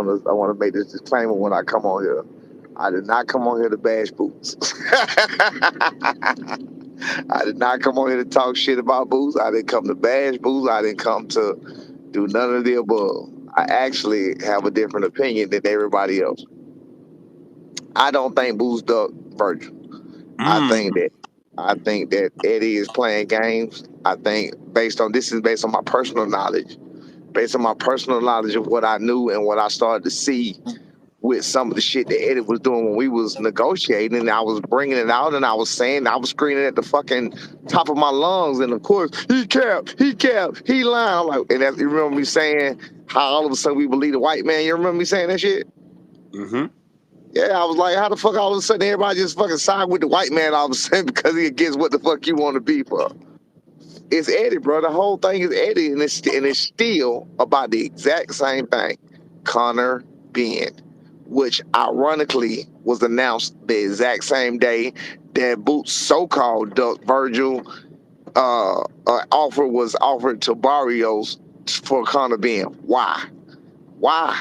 want to make this disclaimer when I come on here. I did not come on here to bash Boots. I did not come on here to talk shit about Boots. I didn't come to bash Boots. I didn't come to do none of the above. I actually have a different opinion than everybody else. I don't think Boots ducked Virgil. I think Mm. that I think that Eddie is playing games. I think this is based on my personal knowledge, based on my personal knowledge of what I knew and what I started to see with some of the shit that Eddie was doing when we was negotiating, and I was bringing it out, and I was saying, I was screaming at the fucking top of my lungs, and of course, he capped, he lied. I'm like, and you remember me saying how all of a sudden we believe the white man? You remember me saying that shit? Mm-hmm. Yeah, I was like, how the fuck all of a sudden everybody just fucking side with the white man all of a sudden because he against what the fuck you want to be for? It's Eddie, bro. The whole thing is Eddie, and it's still about the exact same thing. Conor Benn, which ironically was announced the exact same day that Boots' so-called Duck Virgil offer was offered to Barrios for Conor Benn. Why? Why?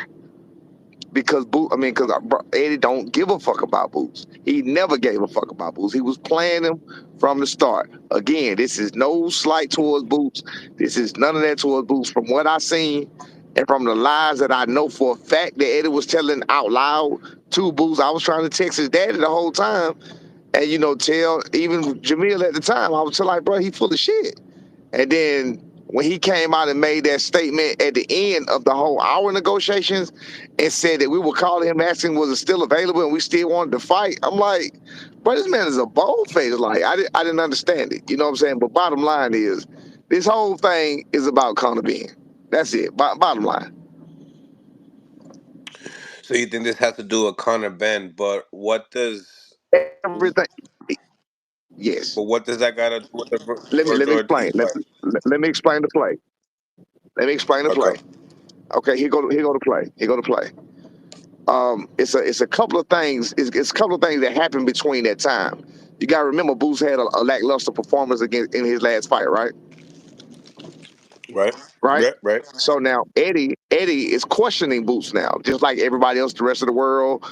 Because because Eddie don't give a fuck about Boots. He never gave a fuck about Boots. He was playing him from the start. Again, this is no slight towards Boots. This is none of that towards Boots. From what I seen and from the lies that I know for a fact that Eddie was telling out loud to Boots, I was trying to text his daddy the whole time, and tell even Jamil at the time. I was telling like, bro, he full of shit. And then when he came out and made that statement at the end of the whole hour negotiations and said that we were calling him asking was it still available and we still wanted to fight, I'm like, bro, this man is a bold face. Like I didn't understand it. You know what I'm saying? But bottom line is, this whole thing is about Conor Benn. That's it. Bottom line. So you think this has to do with Conor Benn, but what does Everything. Yes. but what does that got to do with the Let me Virgil explain. Ortiz fight? Let me explain the play. Let me explain the Okay. play. Okay, here go to play. Here go to play. It's a couple of things. It's a couple of things that happened between that time. You got to remember, Boots had a lackluster performance against in his last fight, right? Right. Right. Yeah. Right. So now Eddie is questioning Boots now, just like everybody else, the rest of the world.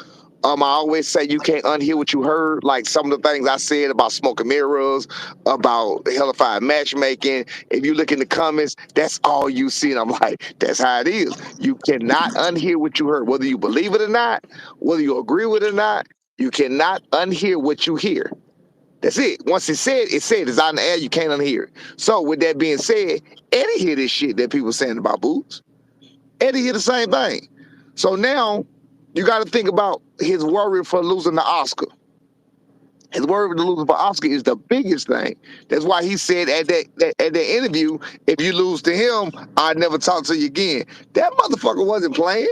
I always say you can't unhear what you heard. Like some of the things I said about smoke and mirrors, about hellified matchmaking. If you look in the comments, that's all you see. And I'm like, that's how it is. You cannot unhear what you heard, whether you believe it or not, whether you agree with it or not. You cannot unhear what you hear. That's it. Once it's said, it's said. It's out in the air. You can't unhear it. So with that being said, Eddie hear this shit that people saying about Boots. Eddie hear the same thing. So now you got to think about his worry for losing the Oscar. His worry for losing for Oscar is the biggest thing. That's why he said at that interview, if you lose to him, I'd never talk to you again. That motherfucker wasn't playing.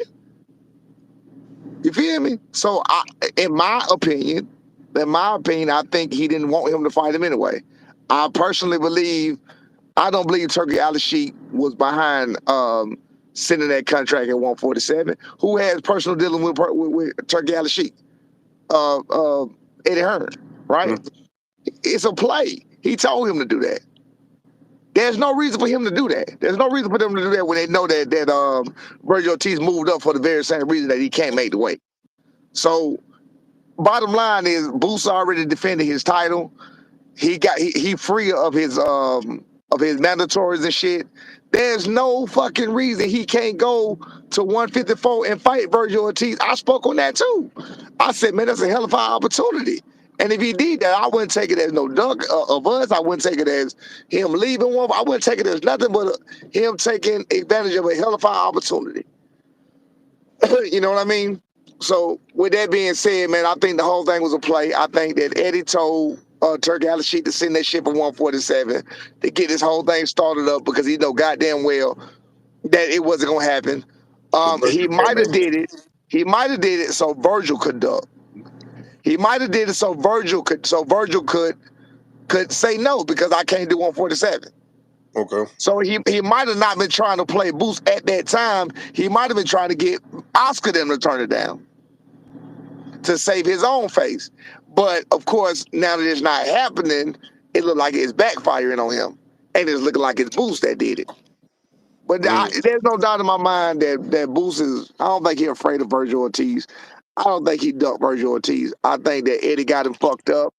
You feel me? So in my opinion, I think he didn't want him to fight him anyway. I personally believe I don't believe Turkey Al Sheik was behind sending that contract at 147. Who has personal dealing with Turkey Al Sheik? Uh, uh, Eddie Hearn, right? Mm. It's a play. He told him to do that. There's no reason for him to do that. There's no reason for them to do that when they know that Virgil Ortiz moved up for the very same reason that he can't make the weight. So bottom line is Boots already defended his title. He free of his mandatories and shit. There's no fucking reason he can't go to 154 and fight Virgil Ortiz. I spoke on that too. I said, man, that's a hell of an opportunity. And if he did that, I wouldn't take it as no duck of us. I wouldn't take it as him leaving one. I wouldn't take it as nothing but him taking advantage of a hell of an opportunity. You know what I mean? So with that being said, man, I think the whole thing was a play. I think that Eddie told Turkey Al-Sheik to send that shit for 147 to get this whole thing started up because he know goddamn well that it wasn't gonna happen. So He Virgil can't might have make it. did it. He might have did it so Virgil could duck. He might have did it so Virgil could say no because I can't do 147. Okay. So he might have not been trying to play Boost at that time. He might have been trying to get Oscar them to turn it down to save his own face. But of course, now that it's not happening, it looked like it's backfiring on him. And it's looking like it's Boost that did it. But Mm, there's no doubt in my mind that Boost is. I don't think he's afraid of Virgil Ortiz. I don't think he ducked Virgil Ortiz. I think that Eddie got him fucked up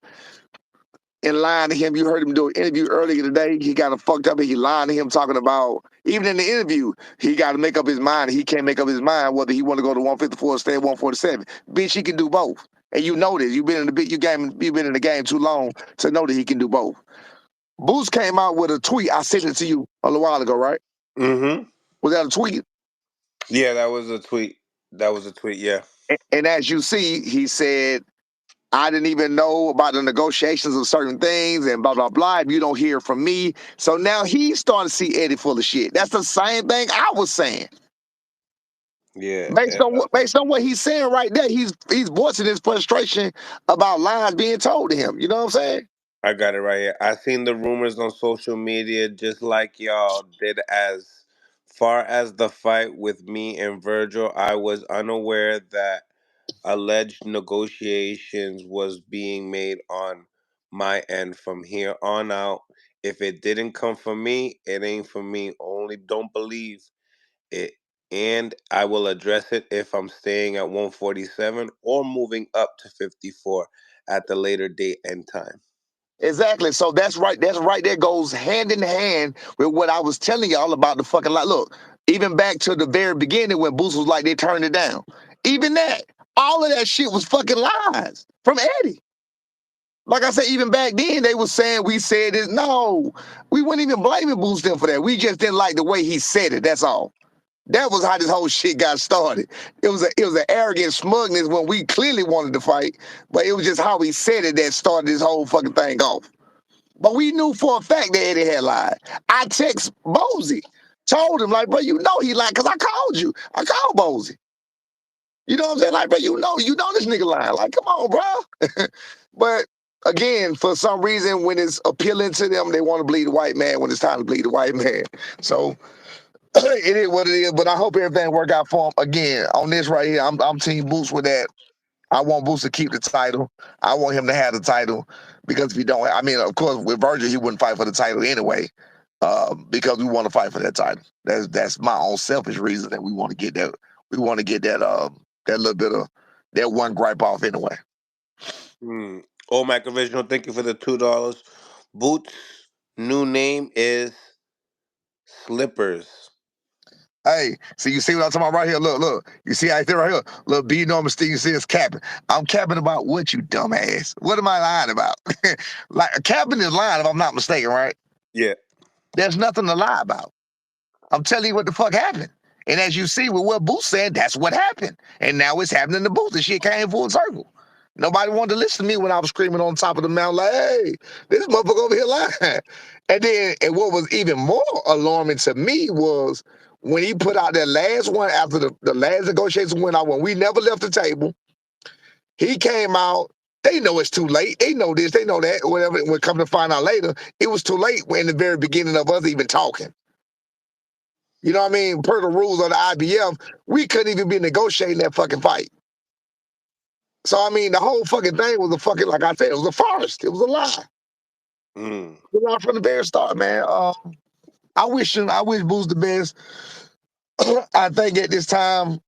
and lying to him. You heard him do an interview earlier today. He got him fucked up and he lying to him talking about, even in the interview, he got to make up his mind. He can't make up his mind whether he want to go to 154 or stay at 147. Bitch, he can do both. And you know this. You've been in the you've been in the game too long to know that he can do both. Boost came out with a tweet. I sent it to you a little while ago, right? mm-hmm. Was that a tweet? Yeah, that was a tweet. That was a tweet. Yeah. And as you see, he said, I didn't even know about the negotiations of certain things and blah, blah, blah. If you don't hear from me. So now he's starting to see Eddie full of shit. That's the same thing I was saying. Yeah. Based on what he's saying right there, he's voicing his frustration about lies being told to him. You know what I'm saying? I got it right here. I seen the rumors on social media just like y'all did. As far as the fight with me and Virgil, I was unaware that alleged negotiations was being made on my end from here on out. If it didn't come from me, it ain't for me. Only don't believe it. And I will address it if I'm staying at 147 or moving up to 54 at the later date and time. Exactly. So that's right. That's right. That goes hand in hand with what I was telling y'all about the fucking lie. Look, even back to the very beginning when Boost was like they turned it down. Even that, all of that shit was fucking lies from Eddie. Like I said, even back then they was saying we said it. No, we weren't even blaming Boost them for that. We just didn't like the way he said it. That's all. That was how this whole shit got started. It was an arrogant smugness when we clearly wanted to fight, but it was just how he said it that started this whole fucking thing off. But we knew for a fact that Eddie had lied. I text Bozy, told him, like, bro, you know he lied, because I called you. I called Bozy. You know what I'm saying? Like, bro, you know this nigga lying. Like, come on, bro. But again, for some reason, when it's appealing to them, they want to bleed the white man when it's time to bleed the white man. So it is what it is. But I hope everything work out for him. Again, on this right here, I'm Team Boost with that. I want Boost to keep the title. I want him to have the title because if he don't, I mean, of course, with Virgil, he wouldn't fight for the title anyway, because we want to fight for that title. That's my own selfish reason that we want to get that. We want to get that little bit of that one gripe off anyway. Hmm. Oh, Mac Original, thank you for the $2. Boots' new name is Slippers. Hey, see, you see what I'm talking about right here? Look. You see I there right here? Look, B no mistake, you see it's capping. I'm capping about what, you dumbass? What am I lying about? Like, capping is lying if I'm not mistaken, right? Yeah. There's nothing to lie about. I'm telling you what the fuck happened. And as you see with what Boost said, that's what happened. And now it's happening to Boost. The shit came full circle. Nobody wanted to listen to me when I was screaming on top of the mountain, like, hey, this motherfucker over here lying. And what was even more alarming to me was when he put out that last one after the last negotiation went out, when we never left the table, he came out. They know it's too late. They know this, they know that, whatever. When come to find out later, it was too late in the very beginning of us even talking. You know what I mean? Per the rules of the IBF, we couldn't even be negotiating that fucking fight. So I mean, the whole fucking thing was a fucking, like I said, it was a farce. It was a lie. Mm. It was a lie from the very start, man. I wish Boost the best. I think at this time,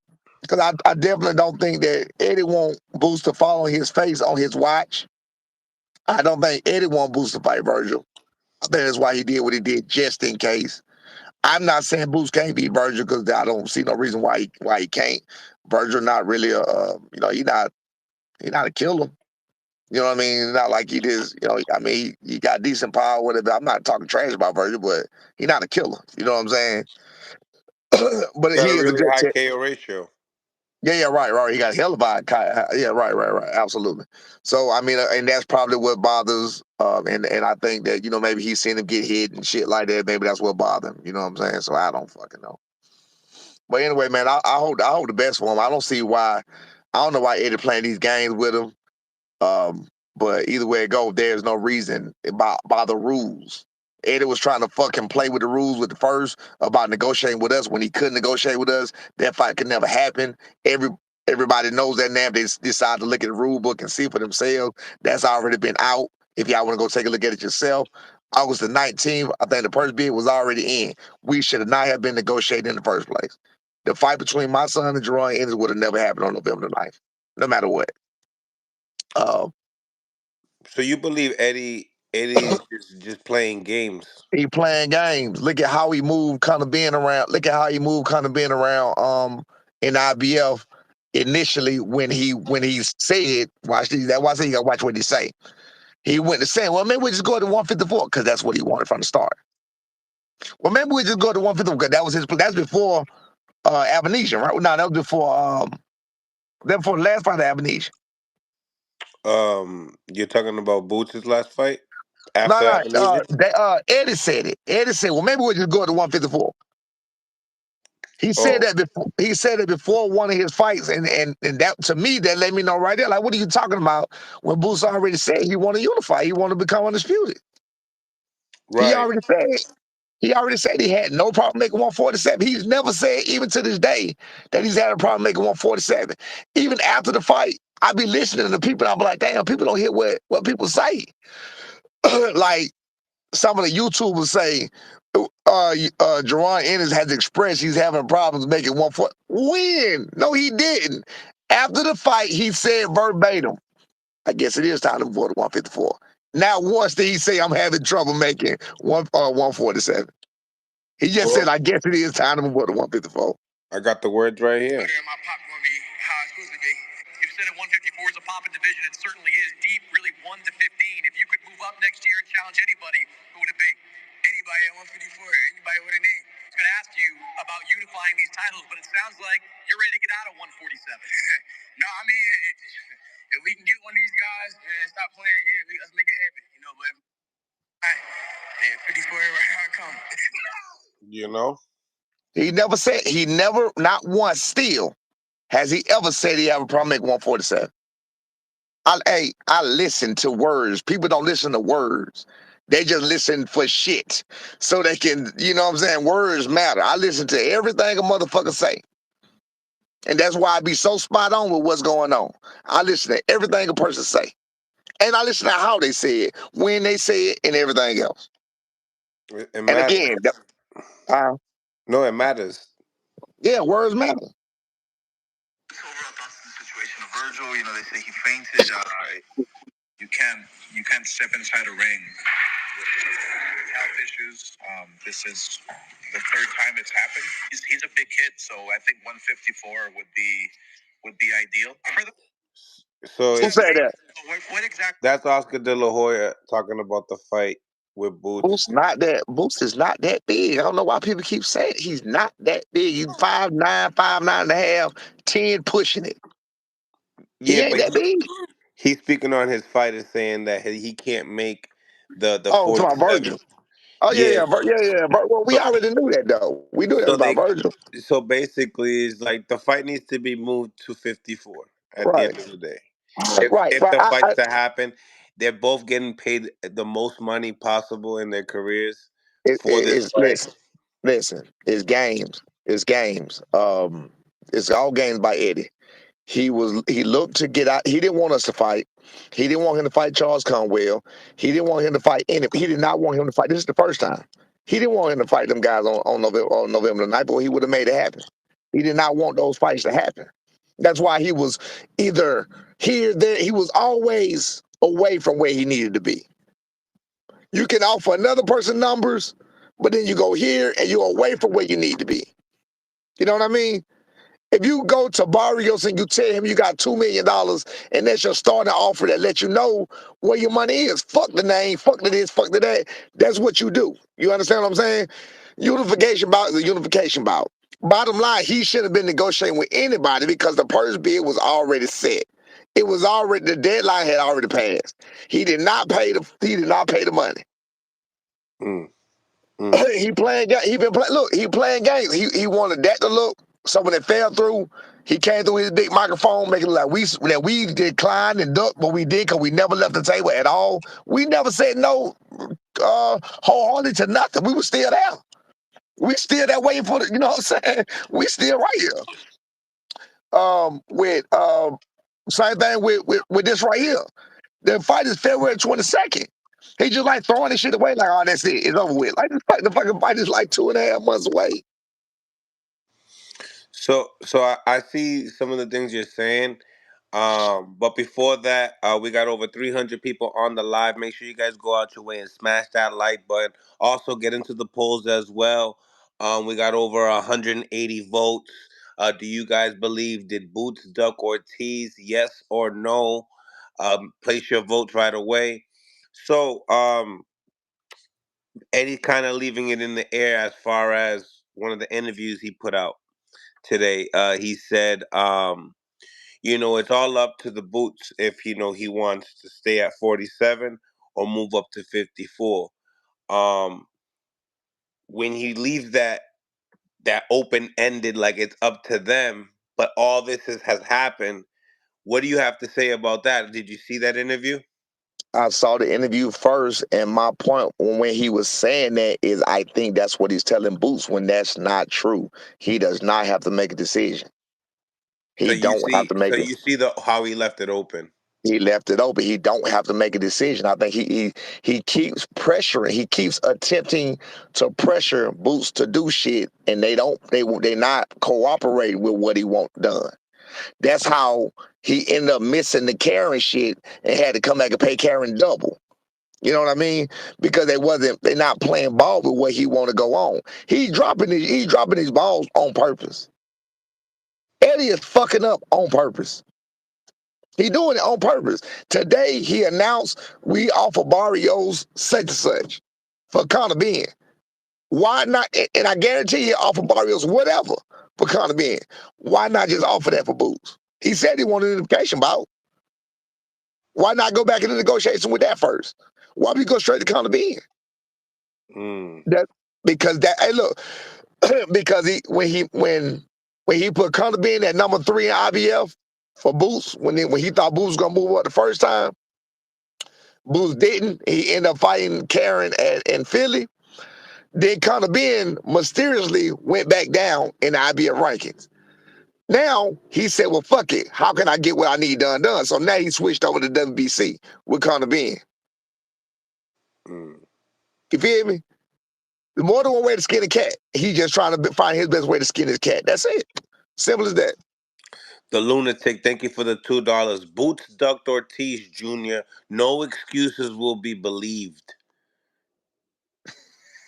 because I definitely don't think that Eddie want Boost to fall on his face on his watch. I don't think Eddie want Boost to fight Virgil. I think that's why he did what he did, just in case. I'm not saying Boost can't beat Virgil because I don't see no reason why he can't. Virgil not really he not a killer. You know what I mean? Not like he is. I mean he got decent power, whatever. I'm not talking trash about Virgil, but he not a killer. You know what I'm saying? But Got he a is a really good. high KO ratio. Yeah, right. He got hell of a yeah, right. Absolutely. So I mean, and that's probably what bothers. And I think that maybe he's seen him get hit and shit like that. Maybe that's what bothered him. You know what I'm saying? So I don't fucking know. But anyway, man, I hope the best for him. I don't see why. I don't know why Eddie playing these games with him. Um, but either way it goes, there's no reason by the rules. Eddie was trying to fucking play with the rules with the first about negotiating with us when he couldn't negotiate with us. That fight could never happen. Everybody knows that now. They decide to look at the rule book and see for themselves. That's already been out. If y'all want to go take a look at it yourself. August the 19th, I think the purse bid was already in. We should have not have been negotiating in the first place. The fight between my son and Jaron Ennis would have never happened on November the 9th, no matter what. Uh, So you believe Eddie's just playing games? he playing games. Look at how he moved, kind of being around. Look at how he moved, kind of being around. In IBF initially when he said, watch these. That's why I say you got to watch what he say. He went to saying, well, maybe we just go to 154 because that's what he wanted from the start. Well, maybe we just go to 154 because that was his. That's before Amnesia, right? No, that before the last fight of Amnesia. You're talking about Boots' last fight No, after no. Amnesia? Eddie said it. Eddie said, well, maybe we just go to 154. He said Oh, that before. He said it before one of his fights, and that to me that let me know right there. Like, what are you talking about? When Boots already said he want to unify, he want to become undisputed. He right. already said. He already said he had no problem making 147. He's never said, even to this day, that he's had a problem making 147. Even after the fight, I be listening to people. I be like, damn, people don't hear what people say. Like some of the YouTubers say, Jaron Ennis has expressed he's having problems making 140. When? No, he didn't. After the fight, he said verbatim, I guess it is time to move to 154. Now, once did he say I'm having trouble making 147? He just said, Well, I guess it is time to move up to 154. I got the words right here. My pop gonna be how it's supposed to be. You said at 154 is a popping division. It certainly is deep, really 1 to 15. If you could move up next year and challenge anybody, who would it be? Anybody at 154, anybody with a name. I was gonna ask you about unifying these titles, but it sounds like you're ready to get out of 147. No, I mean, if we can get one of these guys and stop playing, yeah, let's make it happen. But all right, yeah, 54, right here I come. You know? He never, not once still, has he ever said he have a problem making 147. I listen to words. People don't listen to words. They just listen for shit. So they can, you know what I'm saying? Words matter. I listen to everything a motherfucker say. And that's why I be so spot on with what's going on. I listen to everything a person say. And I listen to how they say it, when they say it, and everything else. It And matters. again, uh, No, it matters. yeah, words matter. Overall thoughts on the situation of Virgil. They say he fainted. You can't step inside a ring with health issues. This is the third time it's happened. He's a big kid, so I think 154 would be ideal for them. So Who it's said that? What exactly? that's Oscar De La Hoya talking about the fight with Boots. Boost is not that big. I don't know why people keep saying it. He's not that big. He's 5'9", 5'9.5", 10 pushing it. He Yeah, ain't but that big. he's speaking on his fight and saying that he can't make the Oh, to my 47. Virgil. Oh yeah, Yeah. yeah, yeah. Well, we So already knew that though. We knew that so about they Virgil. so basically it's like the fight needs to be moved to 54 at the Right, end of the day. right. If But the fight's to happen, they're both getting paid the most money possible in their careers for this it's fight. listen. It's games. It's games. It's all games by Eddie. He looked to get out. He didn't want us to fight. He didn't want him to fight Charles Conwell. He didn't want him to fight any. He did not want him to fight. This is the first time. He didn't want him to fight them guys on November the 9th, but he would have made it happen. He did not want those fights to happen. That's why he was either here, there. He was always away from where he needed to be. You can offer another person numbers, but then you go here and you're away from where you need to be. You know what I mean? If you go to Barrios and you tell him you got $2 million and that's your starting offer that lets you know where your money is, fuck the name, fuck the this, fuck the that. That's what you do. You understand what I'm saying? Unification bout is a unification bout. Bottom line, he should have been negotiating with anybody because the purse bid was already set. It was already the deadline had already passed. He did not pay the money. Mm, mm. He playing. He been playing. Look, he playing games. He wanted that to look. So when it fell through, he came through his big microphone, making it like we declined and ducked, but we did because we never left the table at all. We never said no wholeheartedly to nothing. We were still there. We still there waiting for the. You know what I'm saying? We still right here. With same thing with this right here. The fight is February 22nd. He just like throwing this shit away, like, oh, that's it, it's over with. Like the fucking fight is like 2.5 months away. So I see some of the things you're saying. But before that, we got over 300 people on the live. Make sure you guys go out your way and smash that like button. Also, get into the polls as well. We got over 180 votes. Do you guys believe did Boots duck Ortiz? Yes or no? Place your votes right away. So, Eddie kind of leaving it in the air as far as one of the interviews he put out today. He said, it's all up to the Boots if he wants to stay at 47 or move up to 54. Um, when he leaves that open ended, like it's up to them, but all has happened. What do you have to say about that? Did you see that interview? I saw the interview first, and my point when he was saying that is, I think that's what he's telling Boots when that's not true. He does not have to make a decision. So He you don't have see, to so make it. you see the how he left it open. He left it open. He don't have to make a decision. I think he keeps pressuring. He keeps attempting to pressure Boots to do shit, and they not cooperating with what he want done. That's how he ended up missing the Karen shit and had to come back and pay Karen double. You know what I mean? Because they're not playing ball with what he want to go on. He's dropping these balls on purpose. Eddie is fucking up on purpose. He doing it on purpose. Today he announced we offer Barrios such and such for Conor Benn. Why not? And I guarantee he offer Barrios whatever for Conor Benn. Why not just offer that for Boots? He said he wanted an indication about. Why not go back into negotiation with that first? Why we go straight to Conor Benn? Mm. That because that hey look because when he put Conor Benn at number 3 in IBF for Boots when he thought Boots was gonna move up the first time, Boots didn't. He ended up fighting Karen in Philly. Then Conor Benn mysteriously went back down in the IBF rankings. Now he said, "Well, fuck it. How can I get what I need done?" So now he switched over to WBC with Conor Benn. Mm. You feel me? There's more than one way to skin a cat. He just trying to find his best way to skin his cat. That's it. Simple as that. The lunatic, thank you for the $2. Boots ducked Ortiz Jr. No excuses will be believed.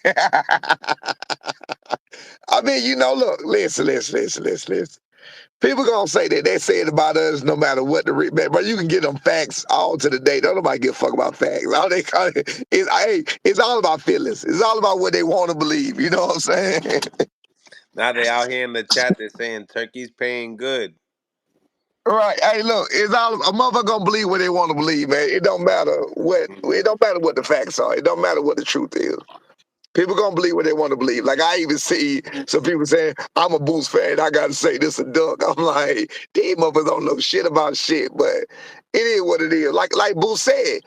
I mean, look, listen. People gonna say that they say it about us no matter what but you can get them facts all to the day. Don't nobody give a fuck about facts. All they call it is, hey, it's all about feelings. It's all about what they want to believe. You know what I'm saying? Now they out here in the chat, they're saying Turkey's paying good. Right. Hey, look, it's all a motherfucker gonna believe what they want to believe, man. It don't matter what the facts are. It don't matter what the truth is. People gonna believe what they want to believe. Like I even see some people saying, "I'm a Boost fan. I gotta say this a duck." I'm like, these motherfuckers don't know shit about shit, but it is what it is. Like Boost said,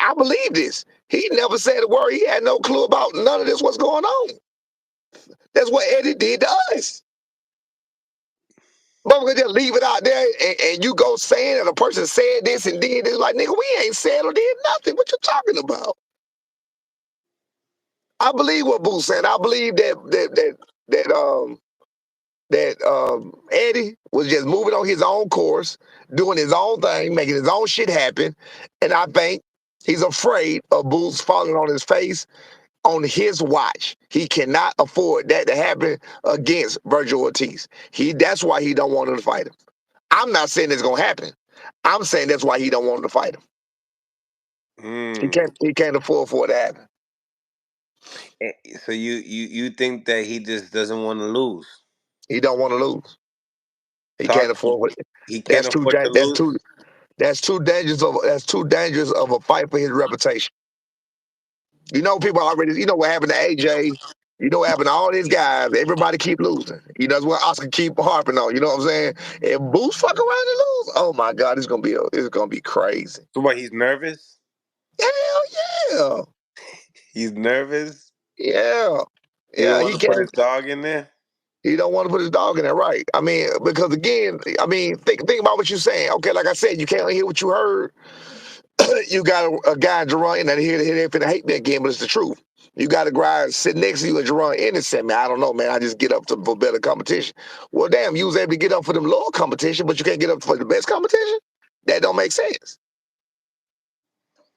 I believe this. He never said a word. He had no clue about none of this. What's going on? That's what Eddie did to us. Motherfucker just leave it out there, and you go saying that a person said this and did this. Like nigga, we ain't said or did nothing. What you talking about? I believe what Boost said. I believe that Eddie was just moving on his own course, doing his own thing, making his own shit happen. And I think he's afraid of Boots falling on his face on his watch. He cannot afford that to happen against Virgil Ortiz. That's why he don't want him to fight him. I'm not saying it's gonna happen. I'm saying that's why he don't want him to fight him. Mm. He can't afford for it to happen. Eh, So you think that he just doesn't want to lose? He don't want to lose. He can't Talk. afford it. He can't That's too afford to that's lose. too that's too dangerous of a fight for his reputation. People already, what happened to AJ. You know what happened to all these guys. Everybody keep losing. That's what Oscar keep harping on. You know what I'm saying? If Boots fuck around and lose, oh my God, it's gonna be crazy. So what? He's nervous. Hell yeah. He's nervous. Yeah. He don't Yeah, want he to put can't his dog in there. he don't want to put his dog in there, right? I mean, because again, think about what you're saying. Okay, like I said, you can't hear what you heard. You got a guy, Jaron, and here they finna hate me again, but it's the truth. You got a guy sitting next to you, and Jaron Ennis said, man, I don't know, man. I just get up for better competition. Well, damn, you was able to get up for them lower competition, but you can't get up for the best competition? That don't make sense.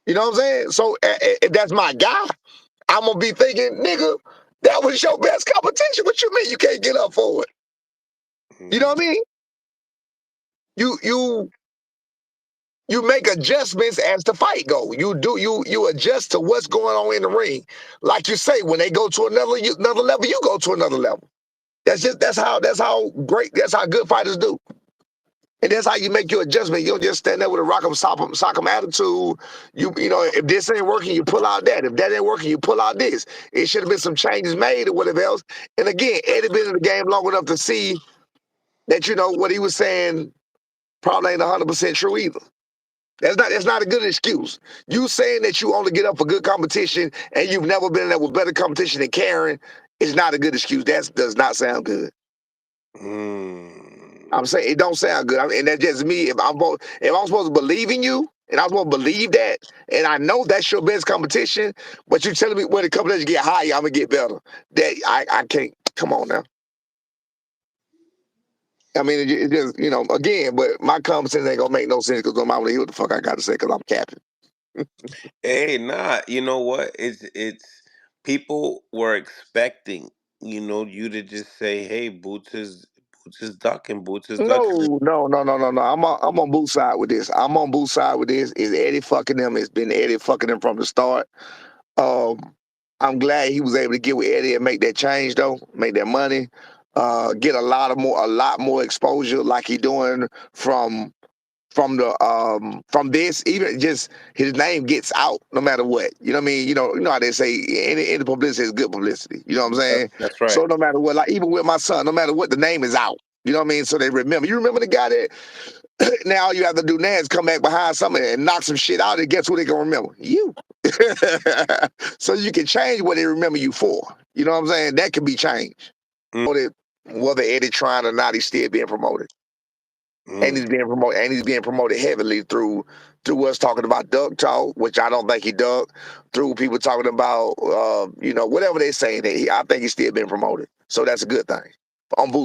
You know what I'm saying? So if that's my guy, I'm going to be thinking, nigga, that was your best competition. What you mean you can't get up for it? You know what I mean? You you make adjustments as the fight go. You adjust to what's going on in the ring. Like you say, when they go to another level, you go to another level. That's how good fighters do. And that's how you make your adjustment. You don't just stand there with a rock 'em, sock 'em attitude. You know, if this ain't working, you pull out that. If that ain't working, you pull out this. It should have been some changes made or whatever else. And again, Eddie been in the game long enough to see that, you know, what he was saying probably ain't 100% true either. That's not a good excuse. You saying that you only get up for good competition and you've never been in there with better competition than Karen is not a good excuse. That does not sound good. I'm saying it don't sound good. And that's just me. If I'm supposed to believe in you, and I'm supposed to believe that, and I know that's your best competition, but you're telling me when the competition get higher, I'm gonna get better. That I can't. Come on now. I mean, it just, you know, again, but my common sense ain't gonna make no sense because I'm not gonna hear what the fuck I gotta say because I'm capping. Hey, nah, you know what? It's people were expecting, you to just say, "Hey, Boots is ducking, Boots is ducking." No. I'm on Boo's side with this. I'm on Boo's side with this. Is Eddie fucking them? It's been Eddie fucking them from the start. Um, I'm glad he was able to get with Eddie and make that change though, make that money, get a lot more exposure like he doing from this. Even just his name gets out no matter what. You know what I mean? You know how they say any publicity is good publicity. You know what I'm saying? That's right. So no matter what, like even with my son, no matter what, the name is out. You know what I mean? So they remember. You remember the guy that now all you have to do now is come back behind something and knock some shit out, and guess who they gonna remember? You. So you can change what they remember you for. You know what I'm saying? That can be changed. Whether Eddie trying or not, he's still being promoted. And he's being promoted heavily through us talking about duck talk, which I don't think he ducked, through people talking about whatever they saying. I think he's still being promoted. So that's a good thing. On Boots